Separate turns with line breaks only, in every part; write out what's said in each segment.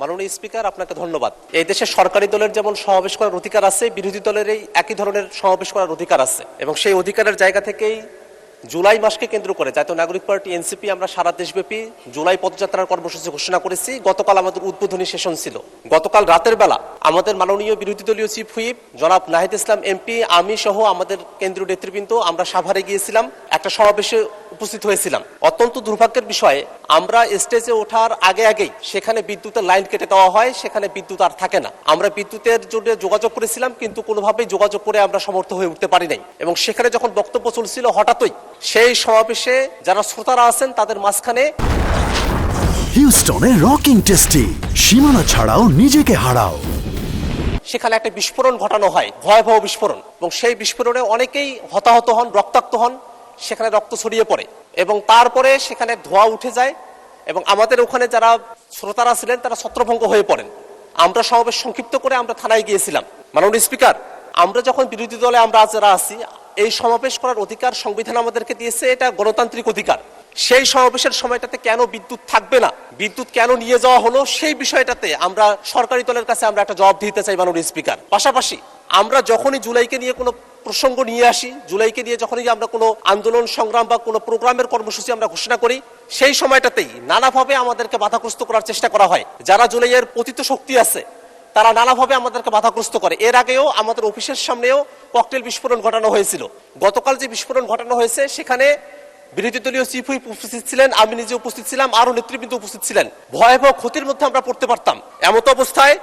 মাননীয় স্পিকার, আপনাকে ধন্যবাদ। এই দেশে সরকারি দলের যেমন সমাবেশ করার অধিকার আছে, বিরোধী দলের এই একই ধরনের সমাবেশ করার অধিকার আছে এবং সেই অধিকারের জায়গা থেকেই জুলাই মাসকে কেন্দ্র করে জাতীয় নাগরিক পার্টি এনসিপি আমরা সারা দেশব্যাপী জুলাই পদযাত্রার কর্মসূচি ঘোষণা করেছি। গতকাল আমাদের উদ্বোধনী সেশন ছিল। গতকাল রাতের বেলা আমাদের মাননীয় বিরোধী দলীয় চিফ হুইপ জনাব নাহিদ ইসলাম এমপি, আমি সহ আমাদের কেন্দ্রীয় নেতৃবৃন্দ আমরা সাভারে গিয়েছিলাম, একটা সমাবেশে উপস্থিত হয়েছিলাম। অত্যন্ত দুর্ভাগ্যের বিষয়ে আমরা স্টেজে ওঠার আগেই সেখানে বিদ্যুতের লাইন কেটে দেওয়া হয়, সেখানে বিদ্যুৎ আর থাকে না। আমরা বিদ্যুতের জন্য যোগাযোগ করেছিলাম, কিন্তু কোনোভাবেই যোগাযোগ করে আমরা সমর্থ হয়ে উঠতে পারি নাই এবং সেখানে যখন বক্তব্য চলছিল হঠাৎই সেই সমাবেশে যারা শ্রোতারা আছেন তাদের মাঝখানে
হিউস্টনে রকিং টেস্টি সীমানা ছাড়াও নিজেকে হারাও,
সেখানে একটা বিস্ফোরণ ঘটানো হয়, ভয়াবহ বিস্ফোরণ, এবং সেই বিস্ফোরণে অনেকেই হতাহত হন, রক্তাক্ত হন, সেখানে রক্ত ছড়িয়ে পড়ে এবং তারপরে সেখানে ধোঁয়া উঠে যায় এবং আমাদের ওখানে যারা শ্রোতারা ছিলেন তারা ছত্রভঙ্গ হয়ে পড়েন। আমরা সমাবেশ সংক্ষিপ্ত করে আমরা থানায় গিয়েছিলাম। মাননীয় স্পিকার, আমরা যখন বিরোধী দলে আমরা যারা আছি, এই সমাবেশ করার অধিকার সংবিধান আমাদেরকে দিয়েছে, এটা গণতান্ত্রিক অধিকার। সেই সমাবেশের সময়টাতে কেন বিদ্যুৎ থাকবে না, বিদ্যুৎ কেন নিয়ে যাওয়া হলো, সেই বিষয়টাতে আমরা সরকারি দলের কাছে আমরা একটা জবাব দিতে চাই মাননীয় স্পিকার। পাশাপাশি আমরা যখনই জুলাইকে নিয়ে কোনো প্রসঙ্গ নিয়ে আসি, জুলাইকে নিয়ে যখনই আমরা কোনো আন্দোলন সংগ্রাম বা কোনো প্রোগ্রামের কর্মসূচি আমরা ঘোষণা করি, সেই সময়টাতেই নানাভাবে আমাদেরকে বাধাগ্রস্ত করার চেষ্টা করা হয়। যারা জুলাইয়ের পতিত শক্তি আছে তারা নানাভাবে আমাদেরকে বাধাগ্রস্ত করে। এর আগেও আমাদের অফিসের সামনেও ককটেল বিস্ফোরণ ঘটানো হয়েছিল। গতকাল যে বিস্ফোরণ ঘটানো হয়েছে সেখানে বিরোধী দলীয় চিফ হুইপ উপস্থিত ছিলেন, আমি নিজে উপস্থিত ছিলাম, আরো নেতৃবৃন্দ উপস্থিত ছিলেন। ভয়াবহ ক্ষতির মধ্যে আমরা পড়তে পারতাম। এমত অবস্থায়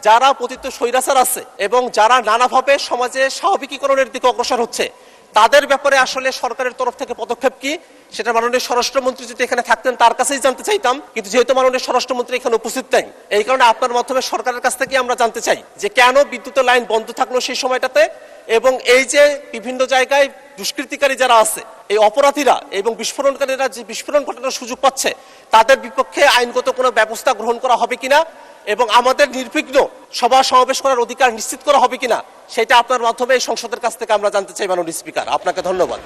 যারা পতিত স্বৈরাচার আছে এবং যারা নানাভাবে সমাজে স্বাভাবিকীকরণের দিকে অগ্রসর হচ্ছে, তাদের ব্যাপারে আসলে সরকারের তরফ থেকে পদক্ষেপ কি, সেটা মাননীয় স্বরাষ্ট্রমন্ত্রী যদি এখানে থাকতেন তার কাছেই জানতে চাইতাম, কিন্তু যেহেতু মাননীয় স্বরাষ্ট্রমন্ত্রী এখানে উপস্থিত নেই, এই কারণে আপনার মাধ্যমে সরকারের কাছ থেকে আমরা জানতে চাই যে কেন বিদ্যুতের লাইন বন্ধ থাকলো সেই সময়টাতে, এবং এই যে বিভিন্ন জায়গায় দুষ্কৃতিকারী যারা আছে, এই অপরাধীরা এবং বিস্ফোরণকারীরা যে বিস্ফোরণ ঘটানোর সুযোগ পাচ্ছে, তাদের বিপক্ষে আইনগত কোনো ব্যবস্থা গ্রহণ করা হবে কিনা এবং আমাদের নির্বিঘ্ন সভা সমাবেশ করার অধিকার নিশ্চিত করা হবে কিনা, সেটা আপনার মাধ্যমে এই সংসদের কাছ থেকে আমরা জানতে চাই মাননীয় স্পিকার। আপনাকে ধন্যবাদ।